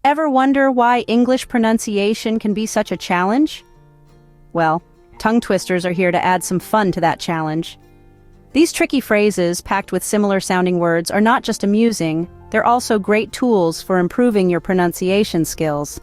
Ever wonder why English pronunciation can be such a challenge? Well, tongue twisters are here to add some fun to that challenge. These tricky phrases, packed with similar-sounding words, are not just amusing, they're also great tools for improving your pronunciation skills.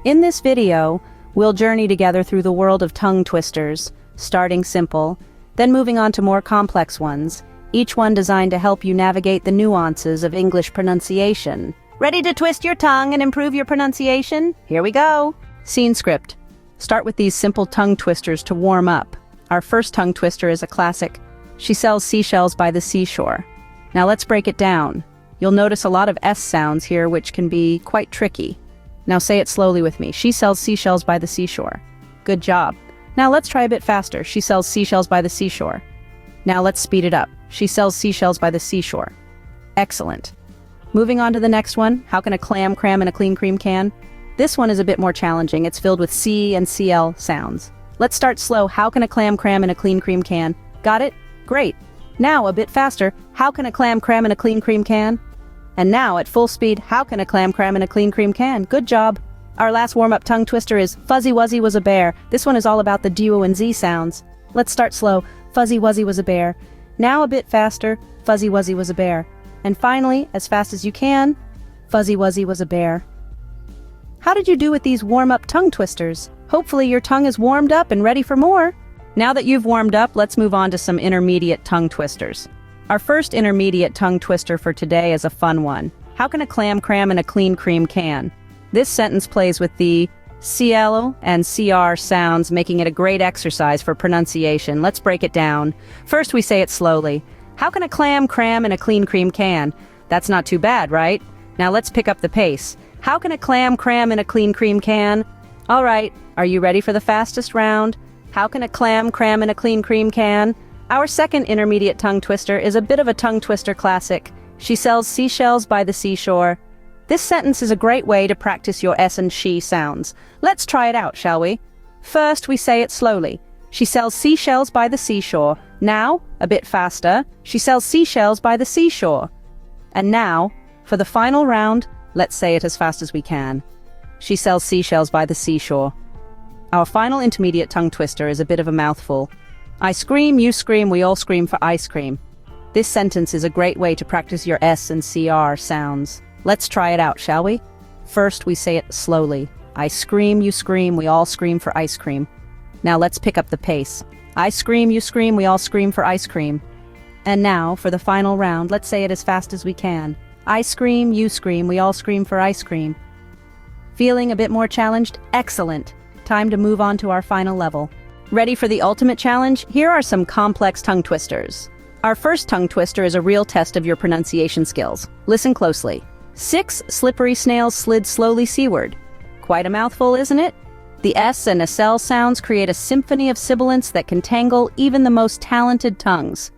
In this video, we'll journey together through the world of tongue twisters, starting simple, then moving on to more complex ones, each one designed to help you navigate the nuances of English pronunciation. Ready to twist your tongue and improve your pronunciation? Here we go! Scene script. Start with these simple tongue twisters to warm up. Our first tongue twister is a classic. She sells seashells by the seashore. Now let's break it down. You'll notice a lot of S sounds here, which can be quite tricky. Now say it slowly with me. She sells seashells by the seashore. Good job. Now let's try a bit faster. She sells seashells by the seashore. Now let's speed it up. She sells seashells by the seashore. Excellent. Moving on to the next one. How can a clam cram in a clean cream can? This one is a bit more challenging. It's filled with C and CL sounds. Let's start slow. How can a clam cram in a clean cream can? Got it? Great. Now a bit faster. How can a clam cram in a clean cream can? And now at full speed, how can a clam cram in a clean cream can? Good job. Our last warm-up tongue twister is Fuzzy Wuzzy was a bear. This one is all about the duo and Z sounds. Let's start slow. Fuzzy Wuzzy was a bear. Now a bit faster. Fuzzy Wuzzy was a bear. And finally, as fast as you can, Fuzzy Wuzzy was a bear. How did you do with these warm-up tongue twisters? Hopefully your tongue is warmed up and ready for more. Now that you've warmed up, let's move on to some intermediate tongue twisters. Our first intermediate tongue twister for today is a fun one. How can a clam cram in a clean cream can? This sentence plays with the CL and CR sounds, making it a great exercise for pronunciation. Let's break it down. First, we say it slowly. How can a clam cram in a clean cream can? That's not too bad, right? Now let's pick up the pace. How can a clam cram in a clean cream can? All right, are you ready for the fastest round? How can a clam cram in a clean cream can? Our second intermediate tongue twister is a bit of a tongue twister classic. She sells seashells by the seashore. This sentence is a great way to practice your S and she sounds. Let's try it out, shall we? First, we say it slowly. She sells seashells by the seashore. Now, a bit faster. She sells seashells by the seashore. And now, for the final round, let's say it as fast as we can. She sells seashells by the seashore. Our final intermediate tongue twister is a bit of a mouthful. I scream, you scream, we all scream for ice cream. This sentence is a great way to practice your S and CR sounds. Let's try it out, shall we? First, we say it slowly. I scream, you scream, we all scream for ice cream. Now let's pick up the pace. I scream, you scream, we all scream for ice cream. And now, for the final round, let's say it as fast as we can. I scream, you scream, we all scream for ice cream. Feeling a bit more challenged? Excellent. Time to move on to our final level. Ready for the ultimate challenge? Here are some complex tongue twisters. Our first tongue twister is a real test of your pronunciation skills. Listen closely. 6 slippery snails slid slowly seaward. Quite a mouthful, isn't it? The S and SL sounds create a symphony of sibilants that can tangle even the most talented tongues.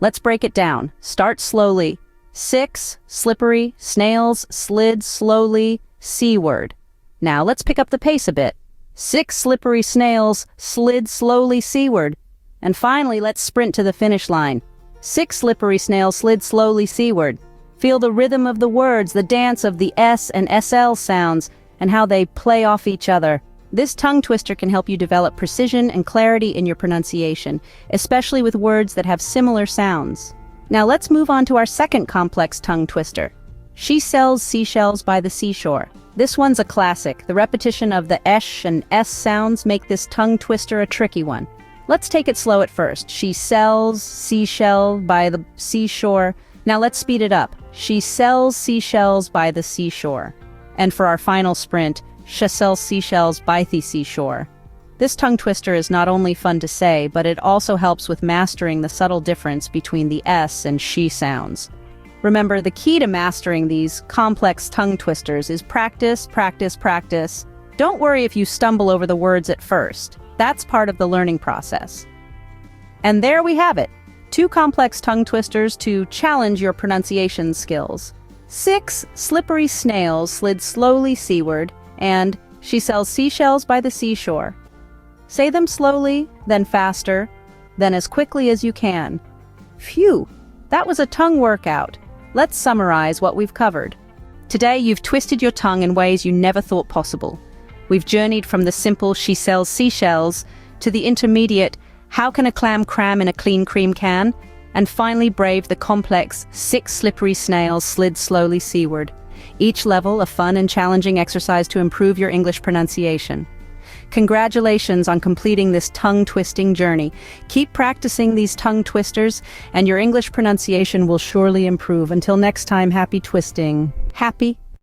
Let's break it down. Start slowly. 6 slippery snails slid slowly seaward. Now let's pick up the pace a bit. 6 slippery snails slid slowly seaward. And finally, let's sprint to the finish line. 6 slippery snails slid slowly seaward. Feel the rhythm of the words, the dance of the S and SL sounds, and how they play off each other. This tongue twister can help you develop precision and clarity in your pronunciation, especially with words that have similar sounds. Now let's move on to our second complex tongue twister. She sells seashells by the seashore. This one's a classic. The repetition of the esh and s sounds make this tongue twister a tricky one. Let's take it slow at first. She sells seashell by the seashore. Now let's speed it up. She sells seashells by the seashore. And for our final sprint, she sells seashells by the seashore. This tongue twister is not only fun to say, but it also helps with mastering the subtle difference between the S and she sounds. Remember, the key to mastering these complex tongue twisters is practice, practice, practice. Don't worry if you stumble over the words at first. That's part of the learning process. And there we have it. 2 complex tongue twisters to challenge your pronunciation skills. 6 slippery snails slid slowly seaward, and she sells seashells by the seashore. Say them slowly, then faster, then as quickly as you can. Phew, that was a tongue workout. Let's summarize what we've covered. Today, you've twisted your tongue in ways you never thought possible. We've journeyed from the simple "she sells seashells" to the intermediate "how can a clam cram in a clean cream can?" and finally braved the complex "6 slippery snails slid slowly seaward." Each level a fun and challenging exercise to improve your English pronunciation. Congratulations on completing this tongue-twisting journey. Keep practicing these tongue twisters, and your English pronunciation will surely improve. Until next time, happy twisting. Happy